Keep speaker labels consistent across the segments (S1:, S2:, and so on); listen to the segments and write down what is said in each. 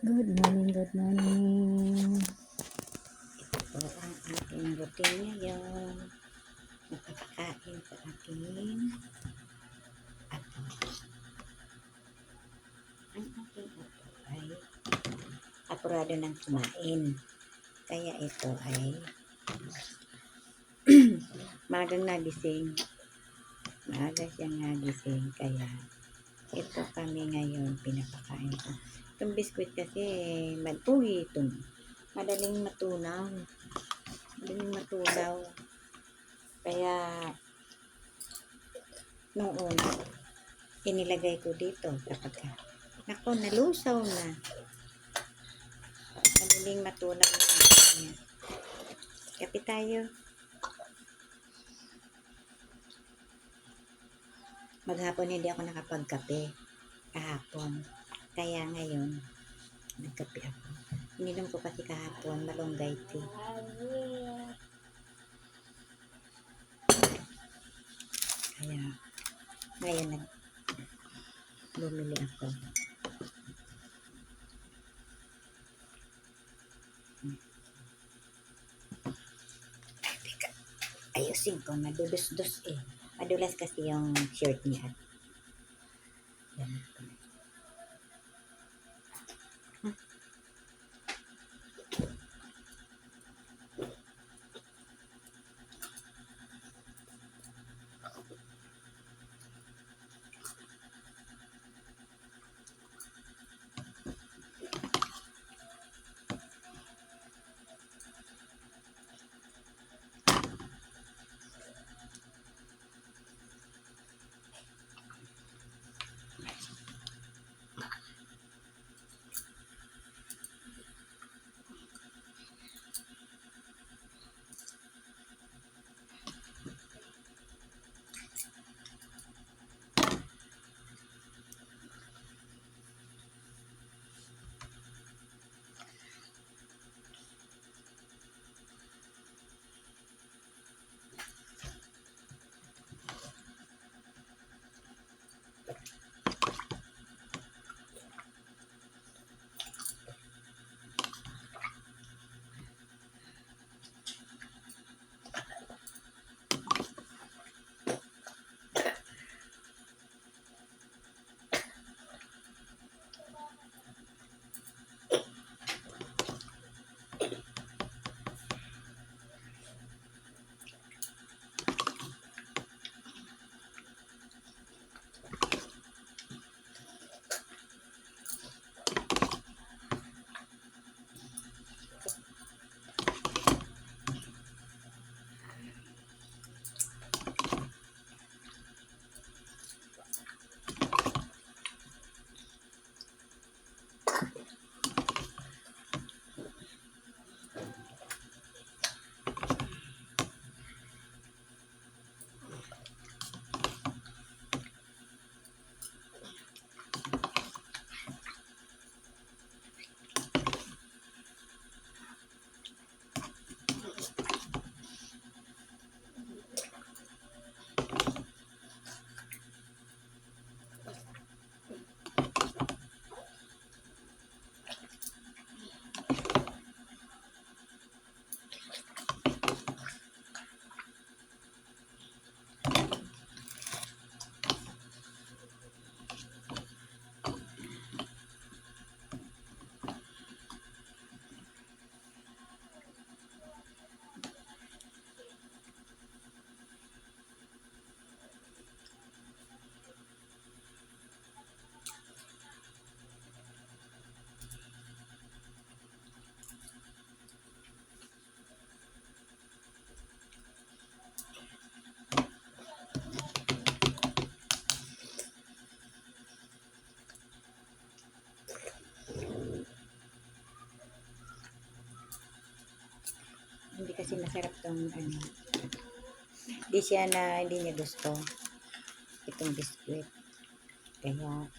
S1: Good morning, good morning.
S2: Ito po ang aking routine ngayon. Napakakain sa aking apo. Ang aking apo ay apurado ng kumain. Kaya ito ay magang nagising. Maaga siyang nagising. Kaya ito kami ngayon pinapakain ko. Itong biskwit kasi madaling matunaw. Madaling matulaw. Kaya nung una, inilagay ko dito kapag nako, nalusaw na. Madaling matunaw na. Kape tayo. Maghapon hindi ako nakapagkape kahapon. Kaya ngayon, nagkape ako. Ininom ko kasi kahapon, malunggay tea. Kaya, ngayon bumili ako. Ay, teka. Ayusin ko, madudus-dus eh. Madulas kasi yung shirt niya. Yan. Hindi kasi masarap tong hindi niya gusto itong biskwit. Kaya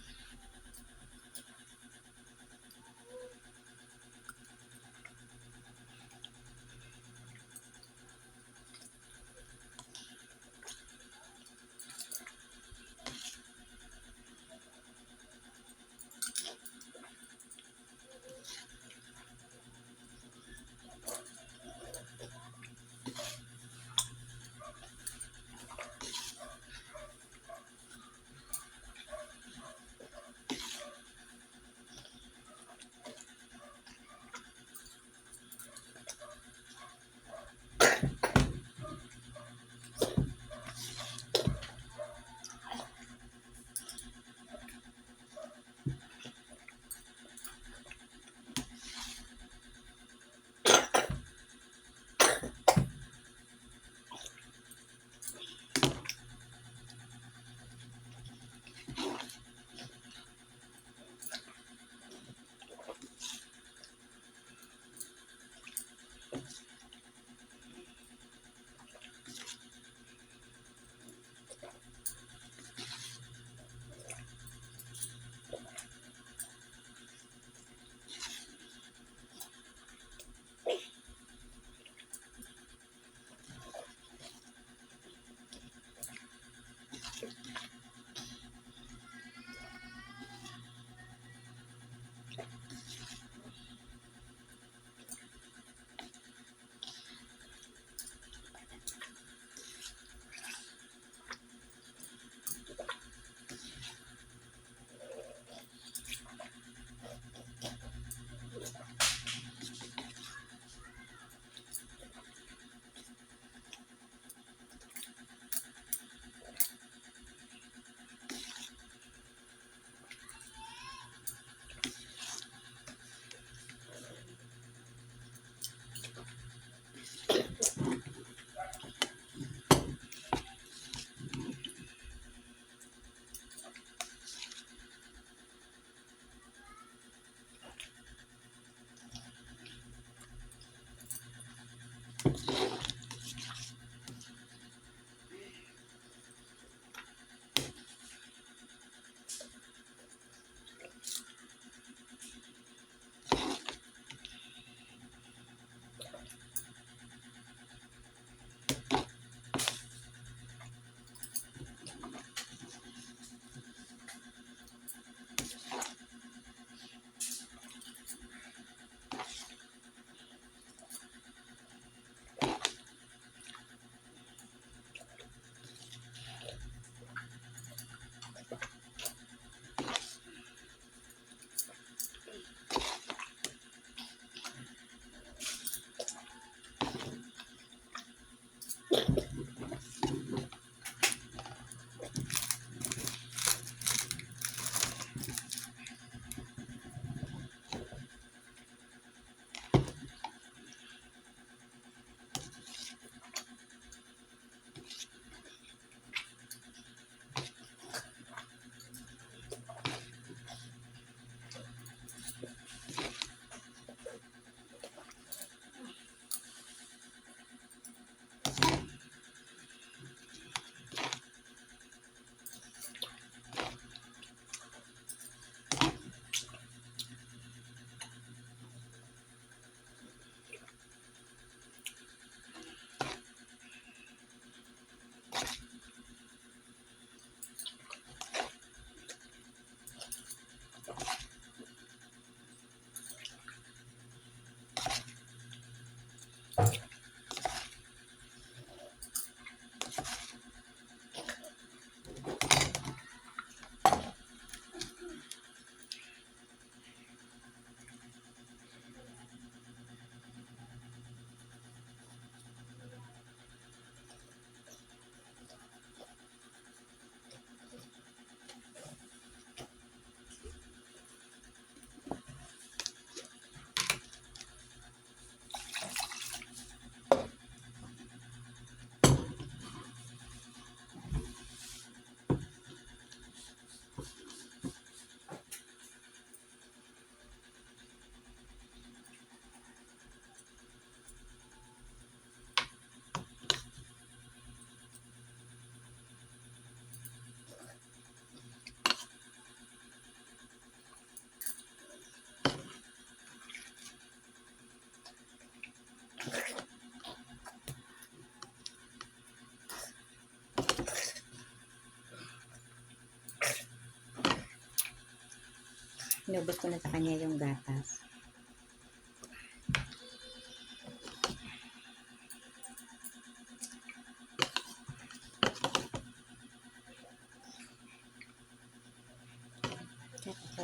S2: Inubos ko na sa kanya yung gatas.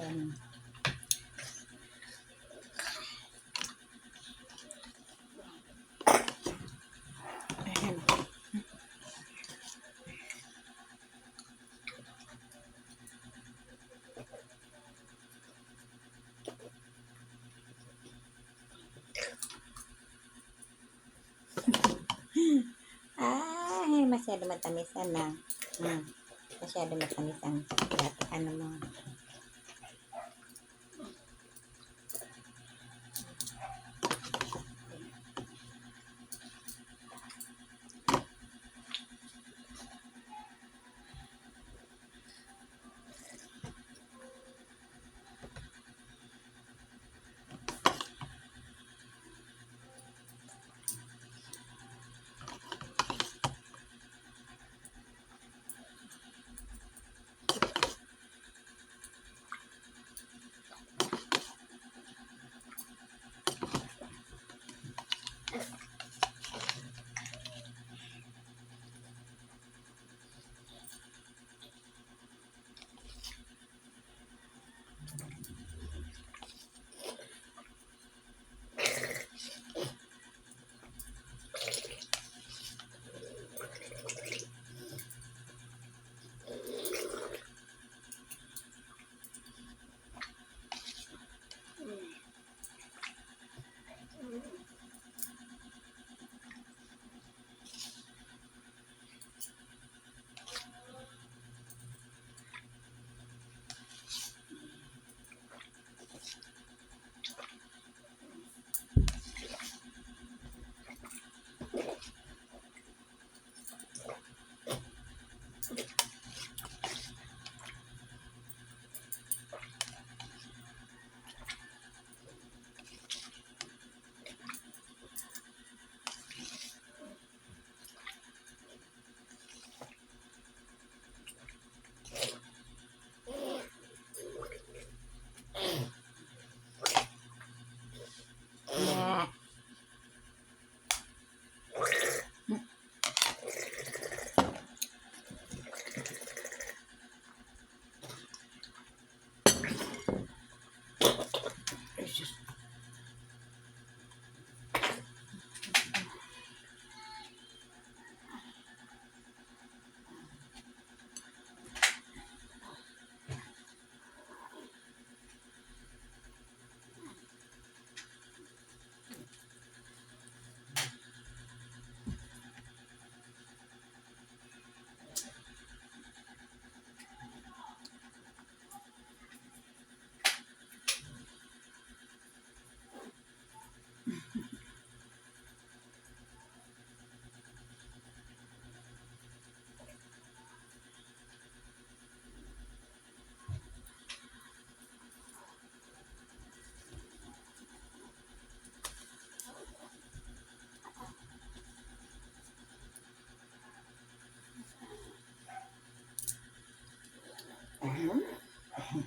S2: Ayan. Ay, masyado matamisan na. Masyado matamis ang ano mo.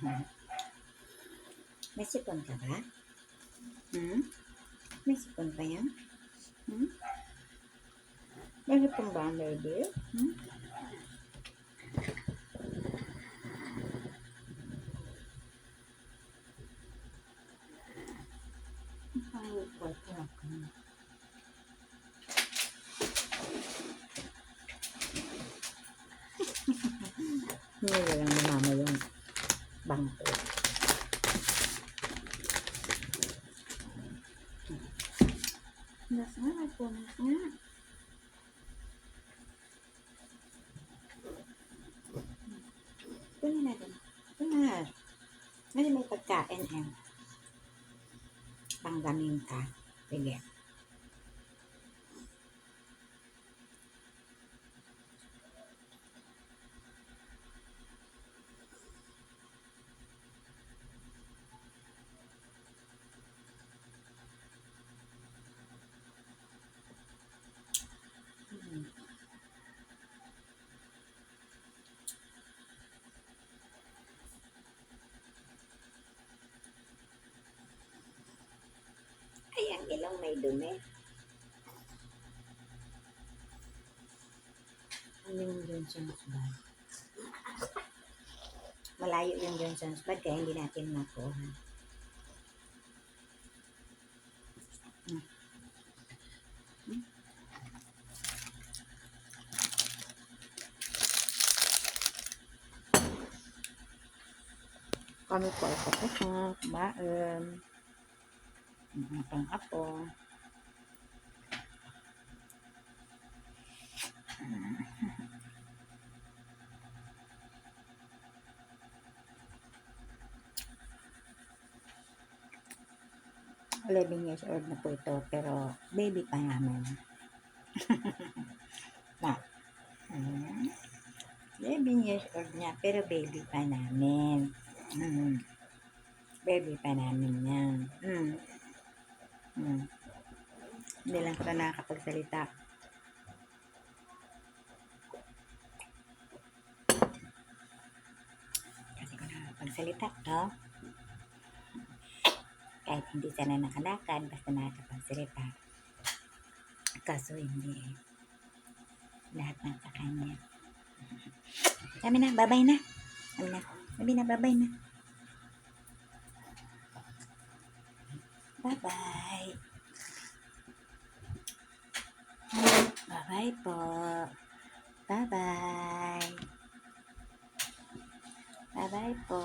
S2: May sipon ka ba? Hmm? May sipon pa yan? Hmm? May sipon ba ang baby? Hmm? Ay, pwede ako. Hindi lang ni mama yung bangko. Punas nga, may punas nga. Punas natin. Punas. Kasi may pagkain eh. Panggamin ka. Sige. Ay, ang ilong may dumi. Ano yung Johnson's bag? Malayo yung Johnson's bag kaya hindi natin makuha. Kami po ay tapos na kumain. Ang aking apo. Mm. 11 years old na po ito pero baby pa namin. Na. 11 years old niya pero baby pa namin. Baby pa namin yan. Hindi lang siya nakakapagsalita. Kasi kung nakakapagsalita, no? Kahit hindi siya na nakalakad, basta nakakapagsalita. Kaso hindi eh. Lahat ng sa kanya. Sabi na, babay na. Sabi na, babay na. Bye-bye. Bye-bye po. Bye-bye. Bye-bye po.